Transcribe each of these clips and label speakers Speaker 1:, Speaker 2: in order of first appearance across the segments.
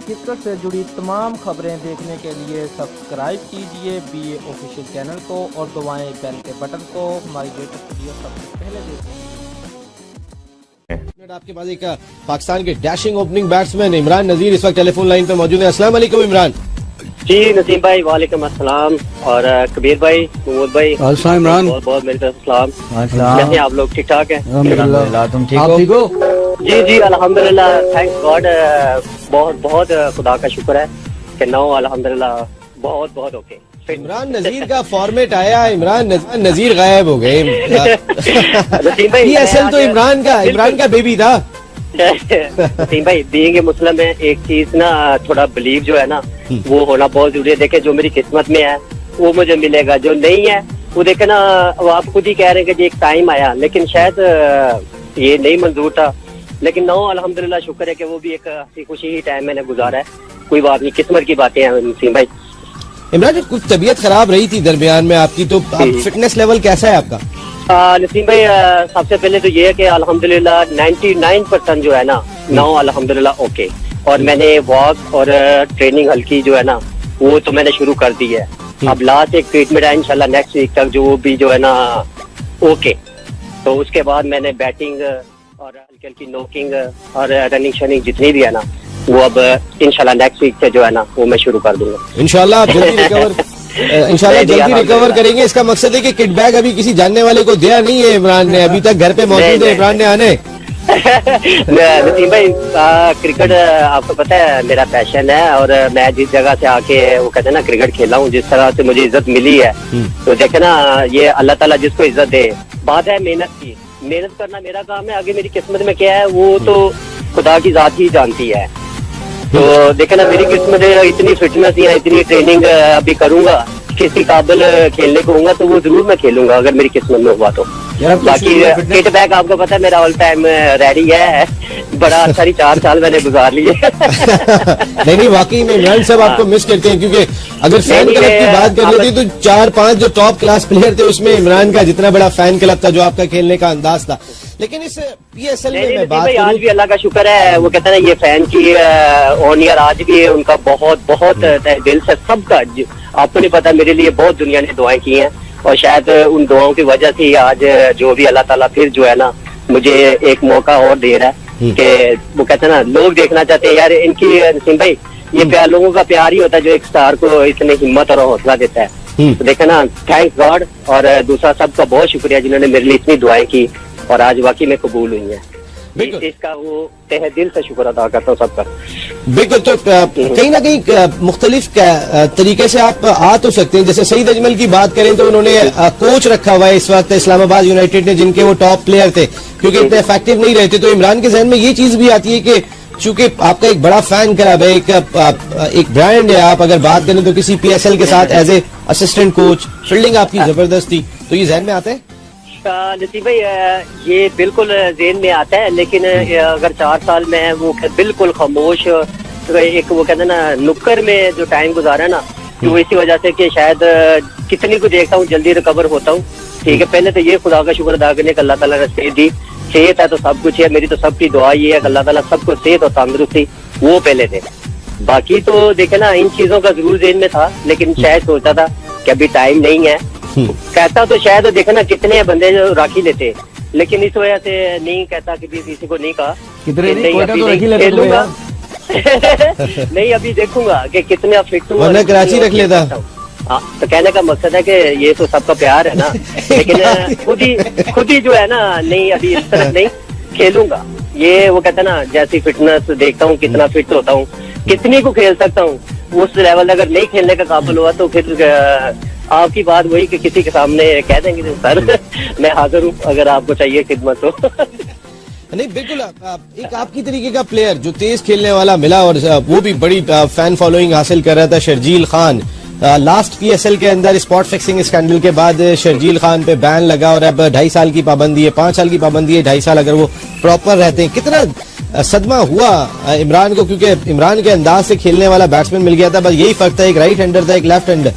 Speaker 1: Cricket سے جڑی تمام خبریں دیکھنے کے لیے سبسکرائب کیجیے BA آفیشیل چینل کو اور دبائیں بیل کے بٹن کو. ہماری لیٹسٹ ویڈیو سب سے پہلے دیکھیں.
Speaker 2: آپ کے پاس ایک پاکستان کے dashing opening batsman Imran Nazir اس وقت ٹیلی فون لائن پہ موجود ہے. السلام علیکم عمران.
Speaker 3: جی نسیم بھائی وعلیکم السلام, اور کبیر بھائی, محمود بھائی, السلام عمران, بہت بہت میری طرف السلام. کیسے ہیں آپ لوگ؟ ٹھیک ٹھاک ہیں؟
Speaker 4: الحمدللہ. تم ٹھیک ہو؟
Speaker 3: جی جی الحمدللہ, تھینکس گاڈ, بہت بہت خدا کا شکر ہے کہ الحمدللہ بہت بہت اوکے.
Speaker 2: عمران نذیر کا فارمیٹ آیا, عمران نذیر غائب ہو گئے. PSL تو عمران کا بیبی تھا.
Speaker 3: نسیم بھائی بینگ اے مسلم ہے, ایک چیز نا تھوڑا بلیو جو ہے نا وہ ہونا بہت ضروری ہے. دیکھیں جو میری قسمت میں ہے وہ مجھے ملے گا, جو نہیں ہے وہ دیکھیں نا آپ خود ہی کہہ رہے ہیں کہ ایک ٹائم آیا لیکن شاید یہ نہیں منظور تھا, لیکن الحمدللہ شکر ہے کہ وہ بھی ایک ہنسی خوشی ہی ٹائم میں نے گزارا ہے. کوئی بات نہیں, قسمت کی باتیں ہیں نسیم بھائی.
Speaker 2: عمران کچھ طبیعت خراب رہی تھی درمیان میں آپ کی, تو فٹنس لیول کیسا ہے آپ کا؟
Speaker 3: نسیم بھائی سب سے پہلے تو یہ ہے کہ الحمدللہ 99% جو ہے نا الحمدللہ اوکے, اور میں نے واک اور ٹریننگ ہلکی جو ہے نا وہ تو میں نے شروع کر دی ہے. اب لاسٹ ایک ٹریٹمنٹ ہے انشاءاللہ نیکسٹ ویک تک, جو بھی جو ہے نا اوکے. تو اس کے بعد میں نے بیٹنگ اور ہلکی ہلکی نوکنگ اور رننگ شننگ جتنی بھی ہے نا وہ اب انشاءاللہ نیکسٹ ویک سے جو ہے نا وہ میں شروع کر دوں گا.
Speaker 2: انشاءاللہ آپ جلدی ریکور کریں گے. اس کا مقصد ہے کہ کٹ بیگ ابھی کسی جاننے والے کو دیا نہیں ہے عمران نے, ابھی تک گھر پہ موجود ہے عمران نے آنے.
Speaker 3: نسیم بھائی کرکٹ آپ کو پتہ ہے میرا پیشن ہے, اور میں جس جگہ سے آ کے وہ کہتے ہیں نا کرکٹ کھیلا ہوں, جس طرح سے مجھے عزت ملی ہے, تو دیکھیں نا یہ اللہ تعالیٰ جس کو عزت دے. بات ہے محنت کی, محنت کرنا میرا کام ہے. آگے میری قسمت میں کیا ہے وہ تو خدا کی ذات ہی جانتی ہے. تو دیکھیں نا میری قسمت اتنی فٹنس یا اتنی ٹریننگ ابھی کروں گا, کسی قابل کھیلنے کو ہوں گا تو وہ ضرور میں کھیلوں گا اگر میری قسمت میں ہوا تو. باقی کٹ بیک آپ کو پتا ہے میرا آل ٹائم ریڈی ہے, بڑا ساری 4 سال میں نے گزار لیے.
Speaker 2: نہیں واقعی میں عمران صاحب آپ کو مس کرتے ہیں, کیونکہ اگر فین کلب کی بات کر لیتے تو 4-5 جو ٹاپ کلاس پلیئر تھے اس میں عمران کا جتنا بڑا فین کلب تھا, جو آپ کا کھیلنے کا انداز تھا. لیکن اس PSL میں بات کروں,
Speaker 3: آج بھی اللہ کا شکر ہے, وہ کہتے ہیں یہ فین کی اونیئر آج بھی ان کا بہت بہت دل سے سب کا, آپ کو نہیں پتا میرے لیے بہت دنیا نے دعائیں کی ہیں, اور شاید ان دعاؤں کی وجہ سے آج جو بھی اللہ تعالیٰ پھر جو ہے نا مجھے ایک موقع اور دے رہا ہے کہ وہ کہتے ہیں نا لوگ دیکھنا چاہتے ہیں یار ان کی. نسیم بھائی یہ لوگوں کا پیار ہی ہوتا ہے جو ایک سٹار کو اتنی ہمت اور حوصلہ دیتا ہے. تو دیکھیں نا تھینکس گاڈ, اور دوسرا سب کا بہت شکریہ جنہوں نے میرے لیے اتنی دعائیں کی اور آج واقعی میں قبول ہوئی ہیں. اس کا وہ تہ دل سے شکر ادا کرتا ہوں سب کا.
Speaker 2: بالکل. تو کہیں نہ کہیں مختلف طریقے سے آپ آ تو سکتے ہیں. جیسے سعید اجمل کی بات کریں تو انہوں نے کوچ رکھا ہوا ہے اس وقت اسلام آباد یونائیٹڈ نے, جن کے وہ ٹاپ پلیئر تھے, کیونکہ اتنے افیکٹو نہیں رہتے. تو عمران کے ذہن میں یہ چیز بھی آتی ہے کہ چونکہ آپ کا ایک بڑا فین کلب ہے, ایک برانڈ ہے, آپ اگر بات کریں تو کسی PSL کے ساتھ as a assistant coach, fielding آپ کی زبردست تھی, تو یہ ذہن میں آتا ہے؟
Speaker 3: نسیم بھائی یہ بالکل ذہن میں آتا ہے, لیکن اگر 4 سال میں وہ بالکل خاموش ایک وہ کہتے ہیں نا نکر میں جو ٹائم گزارا ہے نا, وہ اسی وجہ سے کہ شاید کتنی کو دیکھتا ہوں جلدی ریکور ہوتا ہوں. ٹھیک ہے, پہلے تو یہ خدا کا شکر ادا کرنے کا اللہ تعالیٰ نے صحت دی. صحت ہے تو سب کچھ ہے, میری تو سب کی دعا یہ ہے کہ اللہ تعالیٰ سب کو صحت اور تندرستی وہ پہلے دے. باقی تو دیکھیں نا ان چیزوں کا ضرور ذہن میں تھا, لیکن شاید سوچا تھا کہ ابھی ٹائم نہیں ہے. کہتا تو شاید دیکھیں نا کتنے بندے جو راکھی لیتے, لیکن اس وجہ سے نہیں کہتا کہ کسی کو نہیں کہا کھیلوں گا. نہیں ابھی دیکھوں گا کہ کتنے فٹ ہوں,
Speaker 2: کراچی رکھ لیتا.
Speaker 3: تو کہنے کا مقصد ہے کہ یہ تو سب کا پیار ہے نا, لیکن خود ہی جو ہے نا نہیں ابھی اس طرح نہیں کھیلوں گا. یہ وہ کہتا ہے نا جیسی فٹنس دیکھتا ہوں کتنا فٹ ہوتا ہوں, کتنی کو کھیل سکتا ہوں, اس لیول اگر نہیں کھیلنے کا قابل ہوا تو پھر آپ کی بات وہی کہ کسی کے سامنے کہہ دیں گے سر میں حاضر ہوں اگر آپ کو چاہیے خدمت ہو.
Speaker 2: نہیں بالکل, ایک آپ کی طریقے کا پلیئر جو تیز کھیلنے والا ملا, اور وہ بھی بڑی فین فالوئنگ حاصل کر رہا تھا, شرجیل خان. لاسٹ PSL کے اندر اسپاٹ فکسنگ اسکینڈل کے بعد شرجیل خان پہ بین لگا, اور اب 2.5 سال کی پابندی ہے, 5 سال کی پابندی ہے, 2.5 سال اگر وہ پراپر رہتے ہیں. کتنا صدمہ ہوا عمران کو, کیونکہ عمران کے انداز سے کھیلنے والا بیٹسمین مل گیا تھا, بس یہی فرق تھا, ایک رائٹ ہینڈر تھا, ایک لیفٹ ہینڈر.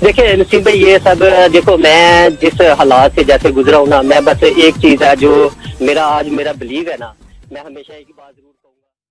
Speaker 3: دیکھیں نسیم بھائی یہ سب دیکھو میں جس حالات سے جیسے گزرا ہوں نا, میں بس ایک چیز ہے جو میرا آج میرا بلیو ہے نا, میں ہمیشہ ایک بات ضرور